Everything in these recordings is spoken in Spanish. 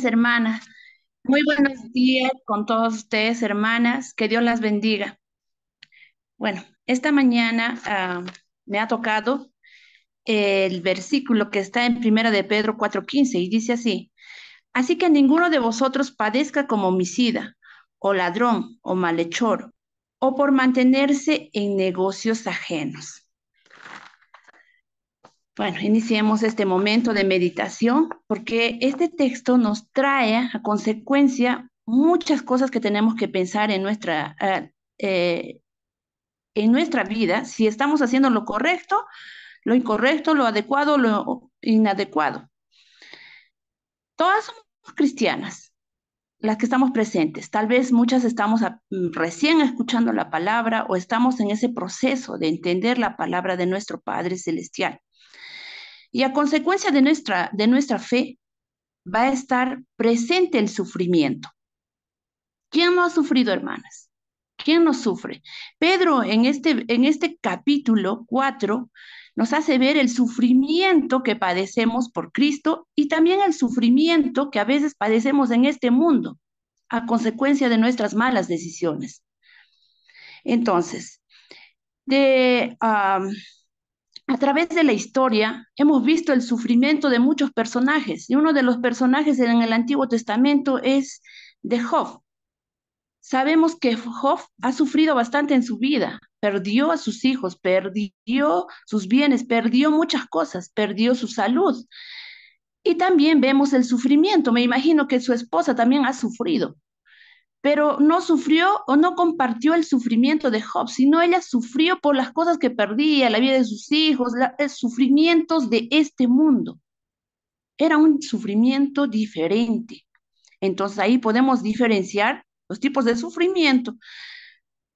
Hermanas. Muy buenos días con todos ustedes, hermanas. Que Dios las bendiga. Bueno, esta mañana me ha tocado el versículo que está en Primera de Pedro 4:15 y dice así: Así que ninguno de vosotros padezca como homicida, o ladrón, o malhechor, o por mantenerse en negocios ajenos. Bueno, iniciemos este momento de meditación porque este texto nos trae a consecuencia muchas cosas que tenemos que pensar en nuestra vida, si estamos haciendo lo correcto, lo incorrecto, lo adecuado, lo inadecuado. Todas somos cristianas, las que estamos presentes. Tal vez muchas estamos recién escuchando la palabra o estamos en ese proceso de entender la palabra de nuestro Padre Celestial. Y a consecuencia de nuestra fe, va a estar presente el sufrimiento. ¿Quién no ha sufrido, hermanas? ¿Quién no sufre? Pedro en este capítulo 4 nos hace ver el sufrimiento que padecemos por Cristo y también el sufrimiento que a veces padecemos en este mundo a consecuencia de nuestras malas decisiones. Entonces, de, a través de la historia hemos visto el sufrimiento de muchos personajes y uno de los personajes en el Antiguo Testamento es de Job. Sabemos que Job ha sufrido bastante en su vida, perdió a sus hijos, perdió sus bienes, perdió muchas cosas, perdió su salud. Y también vemos el sufrimiento. Me imagino que su esposa también ha sufrido, pero no sufrió o no compartió el sufrimiento de Job, sino ella sufrió por las cosas que perdía, la vida de sus hijos, los sufrimientos de este mundo. Era un sufrimiento diferente. Entonces ahí podemos diferenciar los tipos de sufrimiento.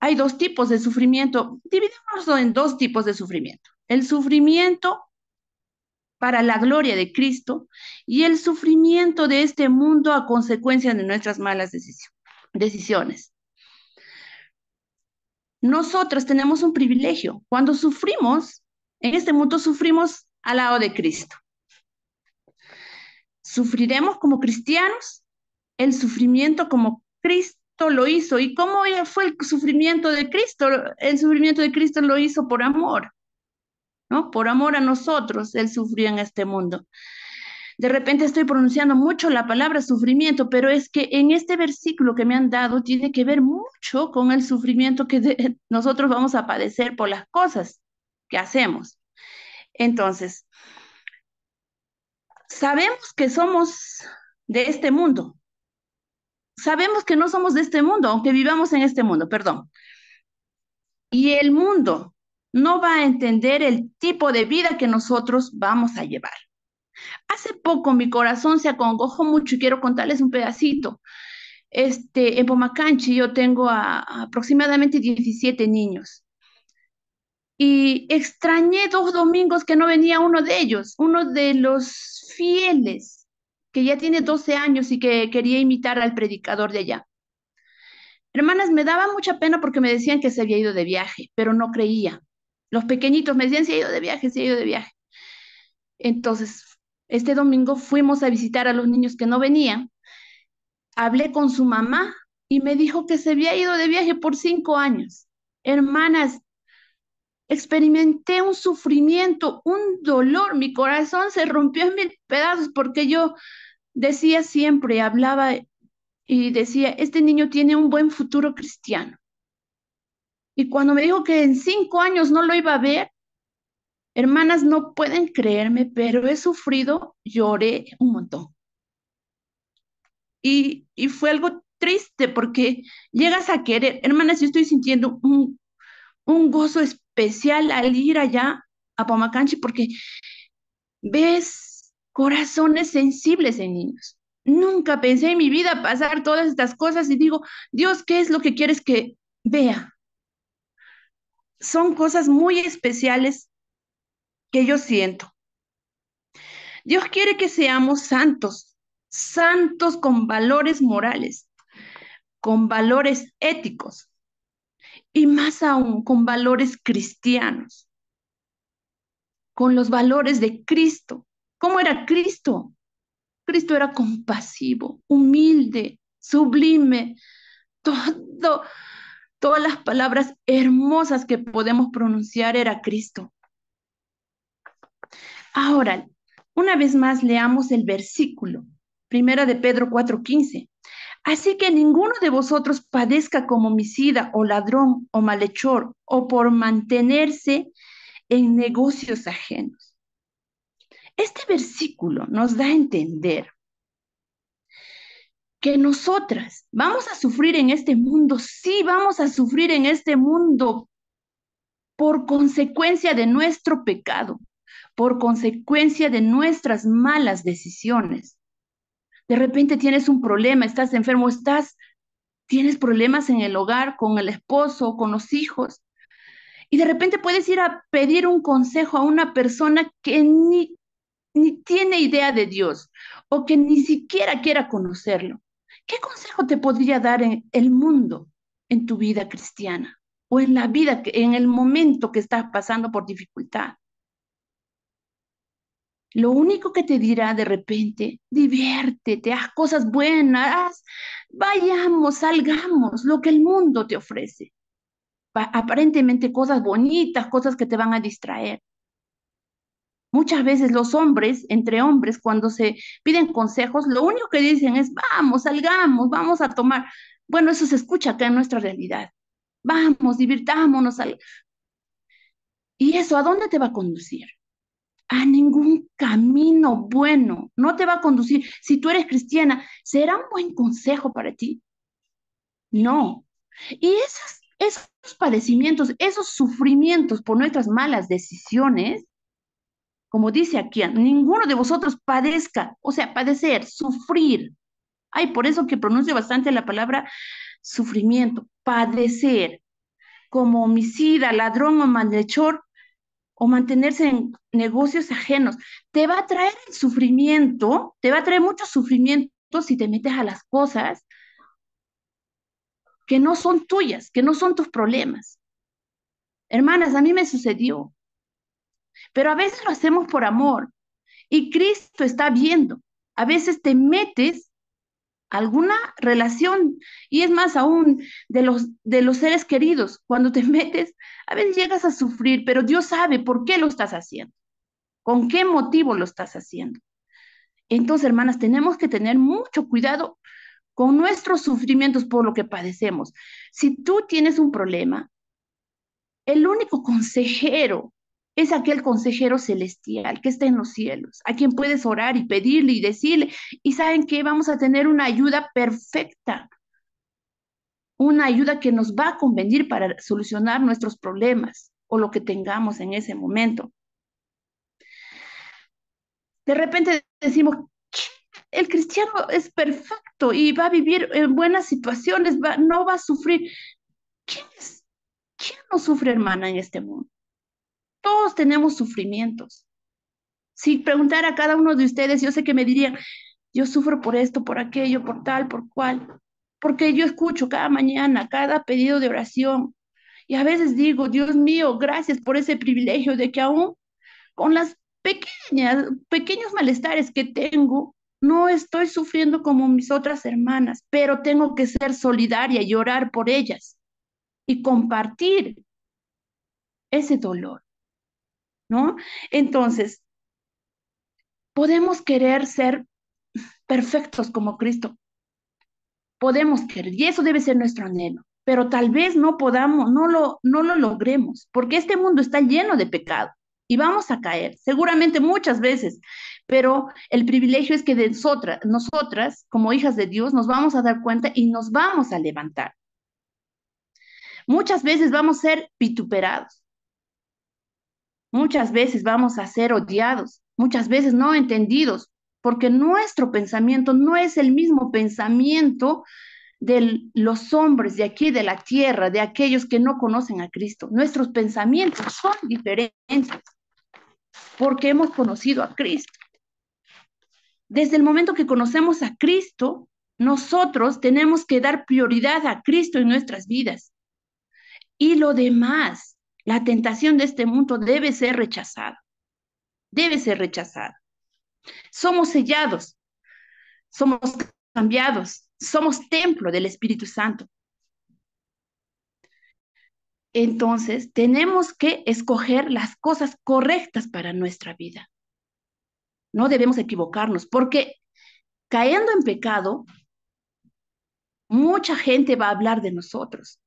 Hay dos tipos de sufrimiento. Dividimoslo en dos tipos de sufrimiento. El sufrimiento para la gloria de Cristo y el sufrimiento de este mundo a consecuencia de nuestras malas decisiones. Nosotros tenemos un privilegio. Cuando sufrimos, en este mundo sufrimos al lado de Cristo. Sufriremos como cristianos el sufrimiento como Cristo lo hizo. ¿Y cómo fue el sufrimiento de Cristo? El sufrimiento de Cristo lo hizo por amor, ¿no? Por amor a nosotros, Él sufrió en este mundo. De repente estoy pronunciando mucho la palabra sufrimiento, pero es que en este versículo que me han dado tiene que ver mucho con el sufrimiento que nosotros vamos a padecer por las cosas que hacemos. Entonces, sabemos que somos de este mundo. Sabemos que no somos de este mundo, aunque vivamos en este mundo, perdón. Y el mundo no va a entender el tipo de vida que nosotros vamos a llevar. Hace poco mi corazón se acongojó mucho y quiero contarles un pedacito. En Pomacanchi yo tengo a aproximadamente 17 niños y extrañé 2 domingos que no venía uno de ellos, uno de los fieles que ya tiene 12 años y que quería imitar al predicador de allá. Hermanas, me daba mucha pena porque me decían que se había ido de viaje, pero no creía. Los pequeñitos me decían, se ha ido de viaje, se ha ido de viaje. Entonces, este domingo fuimos a visitar a los niños que no venían. Hablé con su mamá y me dijo que se había ido de viaje por 5 años. Hermanas, experimenté un sufrimiento, un dolor. Mi corazón se rompió en mil pedazos porque yo decía siempre, hablaba y decía, este niño tiene un buen futuro cristiano. Y cuando me dijo que en 5 años no lo iba a ver, hermanas, no pueden creerme, pero he sufrido, lloré un montón. Y fue algo triste porque llegas a querer, hermanas, yo estoy sintiendo un gozo especial al ir allá a Pamacanchi porque ves corazones sensibles en niños. Nunca pensé en mi vida pasar todas estas cosas y digo, Dios, ¿qué es lo que quieres que vea? Son cosas muy especiales que yo siento. Dios quiere que seamos santos, santos con valores morales, con valores éticos y más aún con valores cristianos, con los valores de Cristo. ¿Cómo era Cristo? Cristo era compasivo, humilde, sublime, todo, todas las palabras hermosas que podemos pronunciar era Cristo. Ahora, una vez más leamos el versículo, primera de Pedro 4:15. Así que ninguno de vosotros padezca como homicida o ladrón o malhechor o por mantenerse en negocios ajenos. Este versículo nos da a entender que nosotras vamos a sufrir en este mundo, sí vamos a sufrir en este mundo por consecuencia de nuestro pecado, por consecuencia de nuestras malas decisiones. De repente tienes un problema, estás enfermo, tienes problemas en el hogar, con el esposo, con los hijos, y de repente puedes ir a pedir un consejo a una persona que ni tiene idea de Dios o que ni siquiera quiera conocerlo. ¿Qué consejo te podría dar en el mundo, en tu vida cristiana o en la vida, en el momento que estás pasando por dificultad? Lo único que te dirá de repente, diviértete, haz cosas buenas, vayamos, salgamos, lo que el mundo te ofrece. Aparentemente cosas bonitas, cosas que te van a distraer. Muchas veces los hombres, entre hombres, cuando se piden consejos, lo único que dicen es, vamos, salgamos, vamos a tomar. Bueno, eso se escucha acá en nuestra realidad. Vamos, divirtámonos. ¿Y eso a dónde te va a conducir? A ningún camino bueno. No te va a conducir. Si tú eres cristiana, ¿será un buen consejo para ti? No. Y esos padecimientos, esos sufrimientos por nuestras malas decisiones, como dice aquí, ninguno de vosotros padezca, o sea, padecer, sufrir. Ay, por eso que pronuncio bastante la palabra sufrimiento, padecer, como homicida, ladrón o malhechor, o mantenerse en negocios ajenos. Te va a traer el sufrimiento, te va a traer mucho sufrimiento si te metes a las cosas que no son tuyas, que no son tus problemas. Hermanas, a mí me sucedió, pero a veces lo hacemos por amor y Cristo está viendo. A veces te metes alguna relación, y es más aún de los seres queridos, cuando te metes, a veces llegas a sufrir, pero Dios sabe por qué lo estás haciendo, con qué motivo lo estás haciendo. Entonces, hermanas, tenemos que tener mucho cuidado con nuestros sufrimientos por lo que padecemos. Si tú tienes un problema, el único consejero es aquel consejero celestial que está en los cielos, a quien puedes orar y pedirle y decirle, y saben que vamos a tener una ayuda perfecta, una ayuda que nos va a convenir para solucionar nuestros problemas o lo que tengamos en ese momento. De repente decimos, el cristiano es perfecto y va a vivir en buenas situaciones, no va a sufrir. ¿Quién es? ¿Quién no sufre, hermana, en este mundo? Todos tenemos sufrimientos. Si preguntara a cada uno de ustedes, yo sé que me dirían, yo sufro por esto, por aquello, por tal, por cual, porque yo escucho cada mañana, cada pedido de oración, y a veces digo, Dios mío, gracias por ese privilegio de que aún con las pequeños malestares que tengo, no estoy sufriendo como mis otras hermanas, pero tengo que ser solidaria y orar por ellas y compartir ese dolor, ¿no? Entonces, podemos querer ser perfectos como Cristo, podemos querer, y eso debe ser nuestro anhelo, pero tal vez no podamos, no lo logremos, porque este mundo está lleno de pecado y vamos a caer, seguramente muchas veces, pero el privilegio es que de nosotras, como hijas de Dios, nos vamos a dar cuenta y nos vamos a levantar. Muchas veces vamos a ser vituperados, muchas veces vamos a ser odiados, muchas veces no entendidos, porque nuestro pensamiento no es el mismo pensamiento de los hombres de aquí, de la tierra, de aquellos que no conocen a Cristo. Nuestros pensamientos son diferentes porque hemos conocido a Cristo. Desde el momento que conocemos a Cristo, nosotros tenemos que dar prioridad a Cristo en nuestras vidas. Y lo demás, la tentación de este mundo debe ser rechazada. Debe ser rechazada. Somos sellados. somos cambiados, somos templo del Espíritu Santo. Entonces, tenemos que escoger las cosas correctas para nuestra vida. No debemos equivocarnos, porque cayendo en pecado, mucha gente va a hablar de nosotros.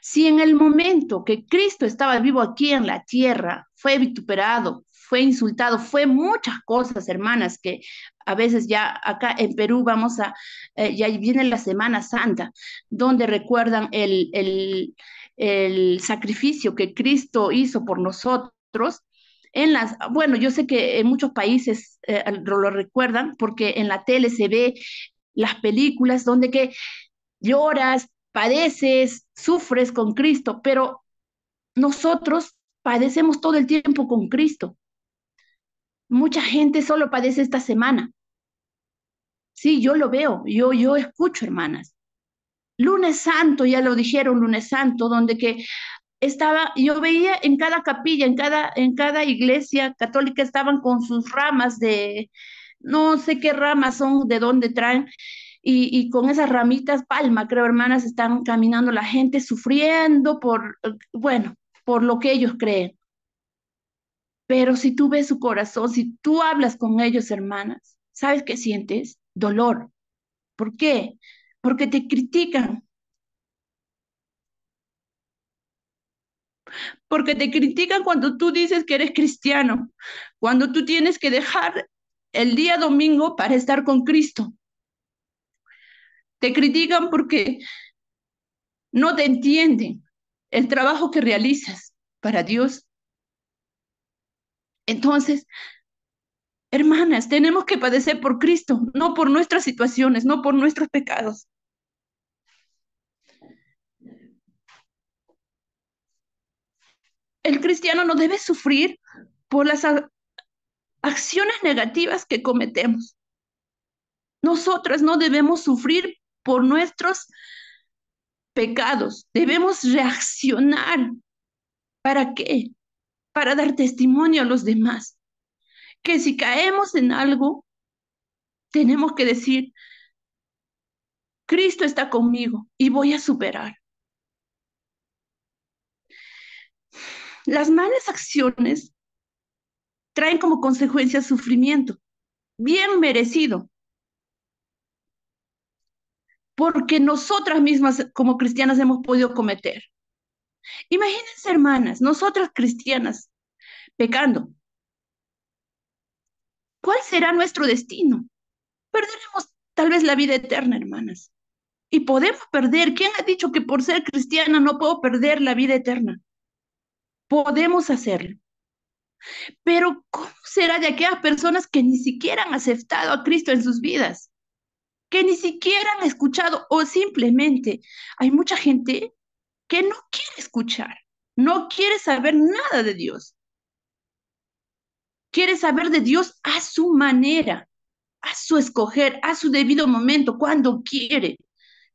Si en el momento que Cristo estaba vivo aquí en la tierra, fue vituperado, fue insultado, fue muchas cosas, hermanas, que a veces ya acá en Perú ya viene la Semana Santa, donde recuerdan el sacrificio que Cristo hizo por nosotros. Bueno, yo sé que en muchos países lo recuerdan porque en la tele se ve las películas donde que lloras, padeces, sufres con Cristo, pero nosotros padecemos todo el tiempo con Cristo. Mucha gente solo padece esta semana. Sí, yo lo veo, yo escucho, hermanas. Lunes Santo, ya lo dijeron, Lunes Santo, donde que yo veía en cada capilla, en cada iglesia católica estaban con sus ramas no sé qué ramas son, de dónde traen, y con esas ramitas, palma, creo, hermanas, están caminando la gente sufriendo bueno, por lo que ellos creen. Pero si tú ves su corazón, si tú hablas con ellos, hermanas, ¿sabes qué sientes? Dolor. ¿Por qué? Porque te critican, porque te critican cuando tú dices que eres cristiano, cuando tú tienes que dejar el día domingo para estar con Cristo. Te critican porque no te entienden el trabajo que realizas para Dios. Entonces, hermanas, tenemos que padecer por Cristo, no por nuestras situaciones, no por nuestros pecados. El cristiano no debe sufrir por las acciones negativas que cometemos. Nosotras no debemos sufrir por nuestros pecados. Debemos reaccionar. ¿Para qué? Para dar testimonio a los demás. Que si caemos en algo, tenemos que decir, Cristo está conmigo y voy a superar. Las malas acciones traen como consecuencia sufrimiento, bien merecido, porque nosotras mismas como cristianas hemos podido cometer. Imagínense, hermanas, nosotras cristianas pecando, ¿cuál será nuestro destino? Perderemos tal vez la vida eterna, hermanas. Y podemos perder. ¿Quién ha dicho que por ser cristiana no puedo perder la vida eterna? Podemos hacerlo. Pero ¿cómo será de aquellas personas que ni siquiera han aceptado a Cristo en sus vidas? Que ni siquiera han escuchado o simplemente hay mucha gente que no quiere escuchar, no quiere saber nada de Dios. Quiere saber de Dios a su manera, a su escoger, a su debido momento, cuando quiere.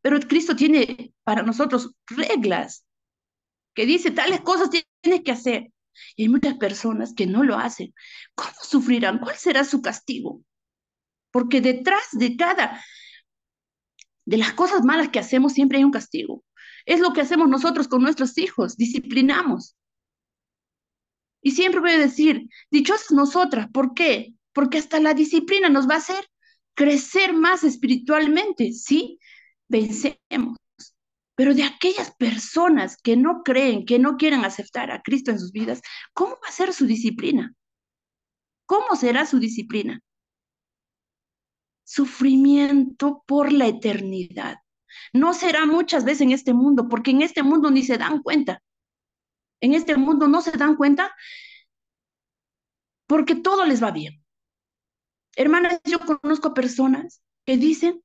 Pero Cristo tiene para nosotros reglas que dice tales cosas tienes que hacer. Y hay muchas personas que no lo hacen. ¿Cómo sufrirán? ¿Cuál será su castigo? Porque detrás de las cosas malas que hacemos siempre hay un castigo. Es lo que hacemos nosotros con nuestros hijos, disciplinamos. Y siempre voy a decir, dichosas nosotras, ¿por qué? Porque hasta la disciplina nos va a hacer crecer más espiritualmente, ¿sí? Vencemos. Pero de aquellas personas que no creen, que no quieren aceptar a Cristo en sus vidas, ¿cómo va a ser su disciplina? ¿Cómo será su disciplina? Sufrimiento por la eternidad. No será muchas veces en este mundo, porque en este mundo ni se dan cuenta. En este mundo no se dan cuenta porque todo les va bien. Hermanas, yo conozco personas que dicen,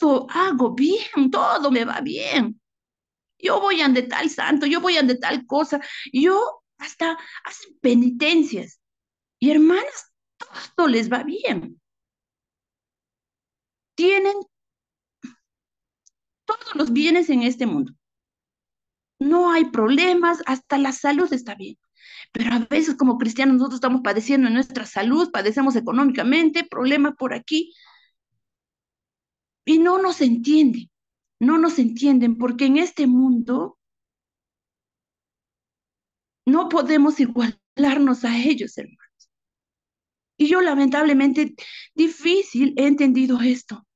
todo hago bien, todo me va bien. Yo voy ante tal santo, yo voy ante tal cosa, yo hasta hacen penitencias. Y hermanas, todo les va bien. Tienen todos los bienes en este mundo. No hay problemas, hasta la salud está bien. Pero a veces como cristianos nosotros estamos padeciendo en nuestra salud, padecemos económicamente, problemas por aquí. Y no nos entienden, no nos entienden porque en este mundo no podemos igualarnos a ellos, hermano. Y yo lamentablemente difícil he entendido esto,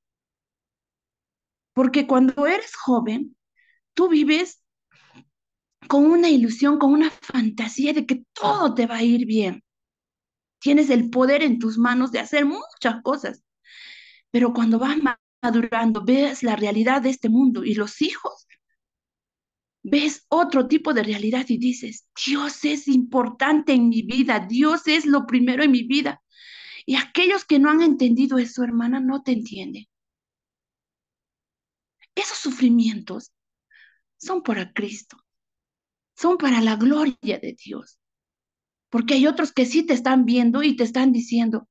porque cuando eres joven, tú vives con una ilusión, con una fantasía de que todo te va a ir bien. Tienes el poder en tus manos de hacer muchas cosas, pero cuando vas madurando, ves la realidad de este mundo y los hijos, ves otro tipo de realidad y dices, Dios es importante en mi vida, Dios es lo primero en mi vida. Y aquellos que no han entendido eso, hermana, no te entienden. Esos sufrimientos son para Cristo, son para la gloria de Dios, porque hay otros que sí te están viendo y te están diciendo,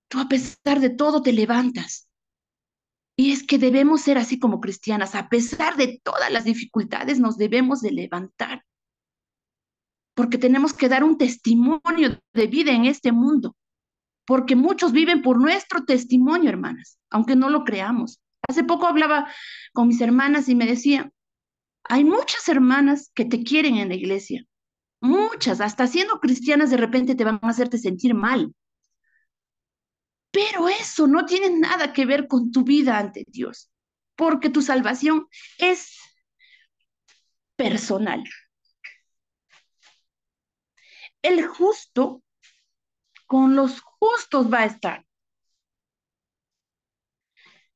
tú a pesar de todo te levantas. Y es que debemos ser así como cristianas, a pesar de todas las dificultades, nos debemos de levantar, porque tenemos que dar un testimonio de vida en este mundo, porque muchos viven por nuestro testimonio, hermanas, aunque no lo creamos. Hace poco hablaba con mis hermanas y me decían, hay muchas hermanas que te quieren en la iglesia, muchas, hasta siendo cristianas de repente te van a hacerte sentir mal, pero eso no tiene nada que ver con tu vida ante Dios, porque tu salvación es personal. El justo con los justos va a estar.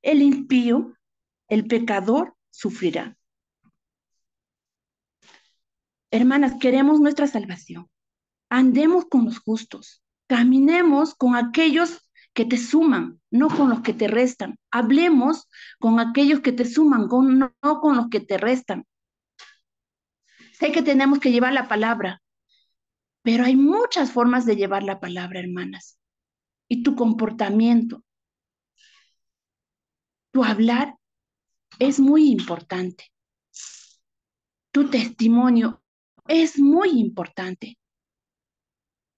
El impío, el pecador, sufrirá. Hermanas, queremos nuestra salvación. Andemos con los justos. Caminemos con aquellos que te suman, no con los que te restan. Hablemos con aquellos que te suman, no con los que te restan. Sé que tenemos que llevar la palabra, pero hay muchas formas de llevar la palabra, hermanas. Y tu comportamiento, tu hablar es muy importante. Tu testimonio es muy importante.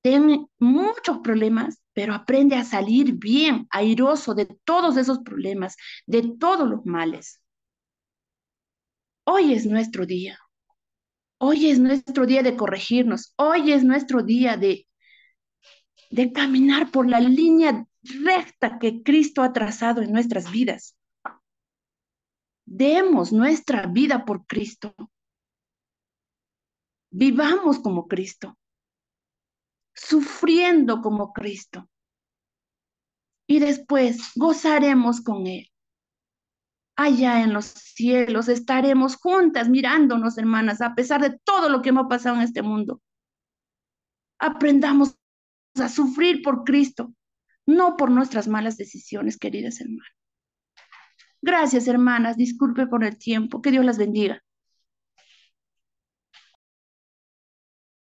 Ten muchos problemas, pero aprende a salir bien, airoso de todos esos problemas, de todos los males. Hoy es nuestro día. Hoy es nuestro día de corregirnos. Hoy es nuestro día de caminar por la línea recta que Cristo ha trazado en nuestras vidas. Demos nuestra vida por Cristo. Vivamos como Cristo, sufriendo como Cristo. Y después gozaremos con Él. Allá en los cielos estaremos juntas mirándonos, hermanas, a pesar de todo lo que hemos pasado en este mundo. Aprendamos a sufrir por Cristo, no por nuestras malas decisiones, queridas hermanas. Gracias, hermanas. Disculpe por el tiempo. Que Dios las bendiga.